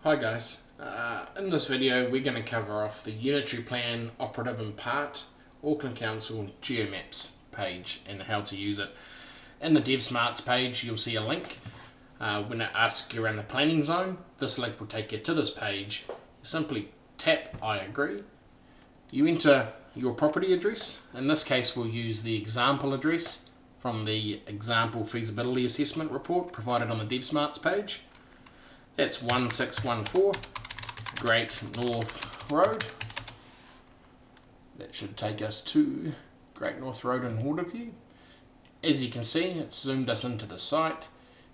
Hi guys, in this video we're going to cover off the Unitary Plan Operative and Part Auckland Council Geo Maps page and how to use it. In the DEVSMARTS page you'll see a link. When it asks you around the planning zone, this link will take you to this page. You simply tap I agree. You enter your property address. In this case we'll use the example address from the example feasibility assessment report provided on the DEVSMARTS page. That's 1614 Great North Road. That should take us to Great North Road in Waterview. As you can see, it's zoomed us into the site.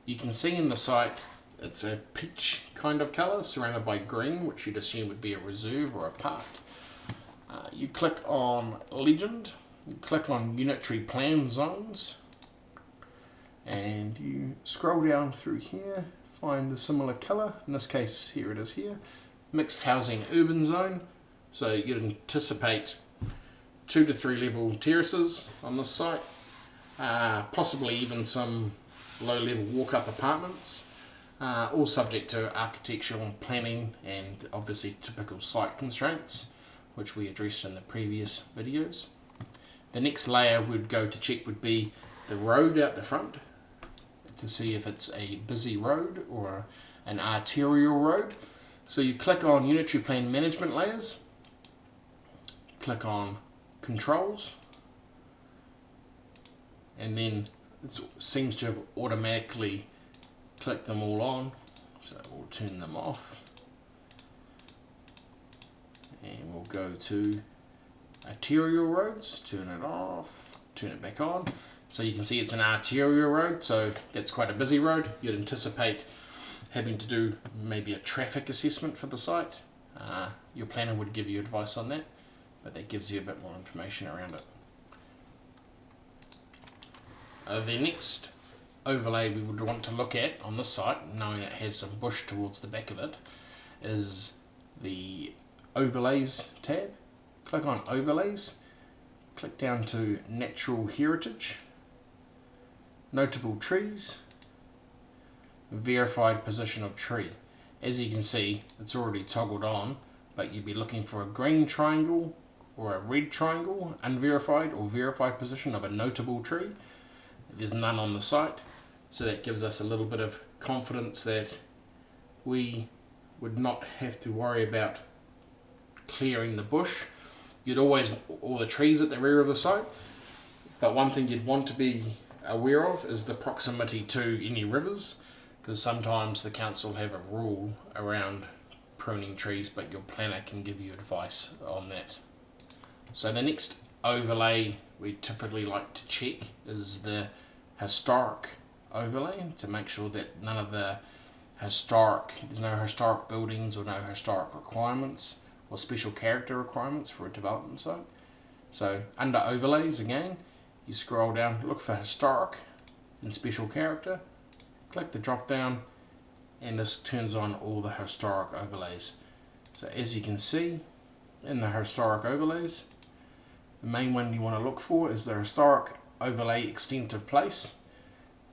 You can see in the site it's a peach kind of colour surrounded by green, which you'd assume would be a reserve or a park. You click on Legend, you click on Unitary Plan Zones, and you scroll down through here. Find the similar colour, in this case here it is here, mixed housing urban zone. So you'd anticipate 2 to 3 level terraces on this site, possibly even some low level walk up apartments, all subject to architectural planning and obviously typical site constraints, which we addressed in the previous videos. The next layer we'd go to check would be the road out the front, to see if it's a busy road or an arterial road. So you click on Unitary Plan Management Layers, click on Controls, and then it seems to have automatically clicked them all on, so we'll turn them off. And we'll go to Arterial Roads, turn it off, turn it back on. So you can see it's an arterial road, so that's quite a busy road. You'd anticipate having to do maybe a traffic assessment for the site. Your planner would give you advice on that, but that gives you a bit more information around it. The next overlay we would want to look at on this site, knowing it has some bush towards the back of it, is the Overlays tab. Click on Overlays, click down to Natural Heritage, Notable Trees, Verified Position of Tree. As you can see, it's already toggled on, but you'd be looking for a green triangle or a red triangle, unverified or verified position of a notable tree. There's none on the site, so that gives us a little bit of confidence that we would not have to worry about clearing the bush. You'd always all the trees at the rear of the site, but one thing you'd want to be aware of is the proximity to any rivers, because sometimes the council have a rule around pruning trees, but your planner can give you advice on that. So the next overlay we typically like to check is the historic overlay, to make sure that none of the there's no historic buildings or no historic requirements or special character requirements for a development site. So under overlays again, you scroll down, look for historic and special character, click the drop down, and this turns on all the historic overlays. So as you can see in the historic overlays, the main one you want to look for is the historic overlay extent of place.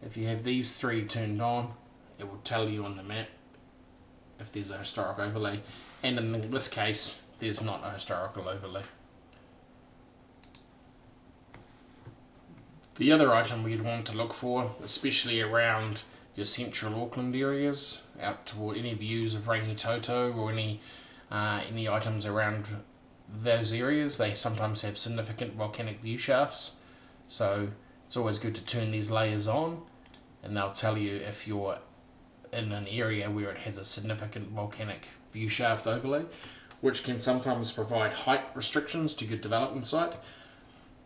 If you have these 3 turned on, it will tell you on the map if there's a historic overlay, and in this case there's not a historical overlay. The other item we'd want to look for, especially around your central Auckland areas, out toward any views of Rangitoto or any items around those areas, they sometimes have significant volcanic view shafts, so it's always good to turn these layers on, and they'll tell you if you're in an area where it has a significant volcanic view shaft overlay, which can sometimes provide height restrictions to your development site.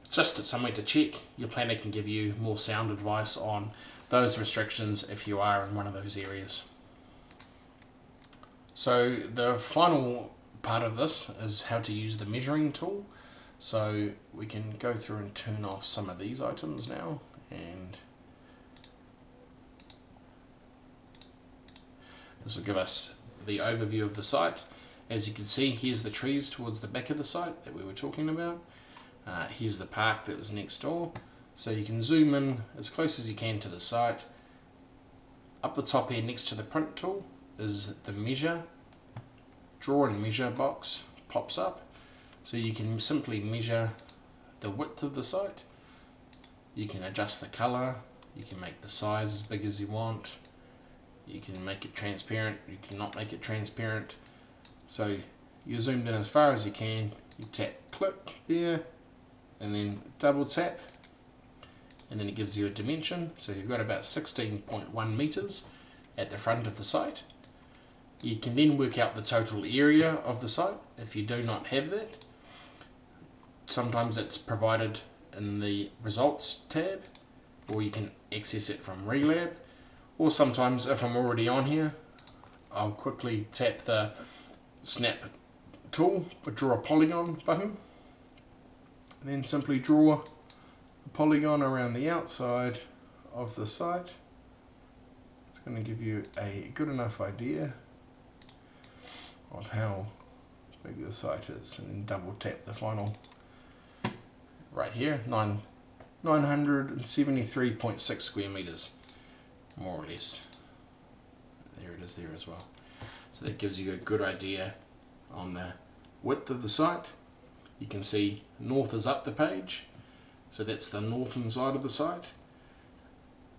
It's just somewhere to check. Your planner can give you more sound advice on those restrictions if you are in one of those areas. So the final part of this is how to use the measuring tool. So we can go through and turn off some of these items now, and this will give us the overview of the site. As you can see, here's the trees towards the back of the site that we were talking about. Here's the park that was next door. So you can zoom in as close as you can to the site. Up the top here next to the print tool is the measure draw and measure box pops up, so you can simply measure the width of the site. You can adjust the colour, you can make the size as big as you want, you can make it transparent, you can not make it transparent. So you're zoomed in as far as you can, you tap click there, and then double tap, and then it gives you a dimension. So you've got about 16.1 metres at the front of the site. You can then work out the total area of the site if you do not have that. Sometimes it's provided in the results tab, or you can access it from Relab, or sometimes if I'm already on here, I'll quickly tap the snap tool, draw a polygon button, and then simply draw a polygon around the outside of the site. It's going to give you a good enough idea of how big the site is, and double tap the final right here, 973.6 square meters, more or less. There it is there as well. So that gives you a good idea on the width of the site. You can see north is up the page, so that's the northern side of the site.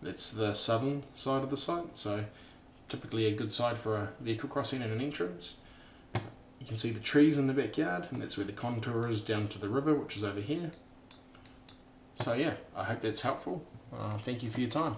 That's the southern side of the site, so typically a good side for a vehicle crossing and an entrance. You can see the trees in the backyard, and that's where the contour is down to the river, which is over here. So yeah, I hope that's helpful. Thank you for your time.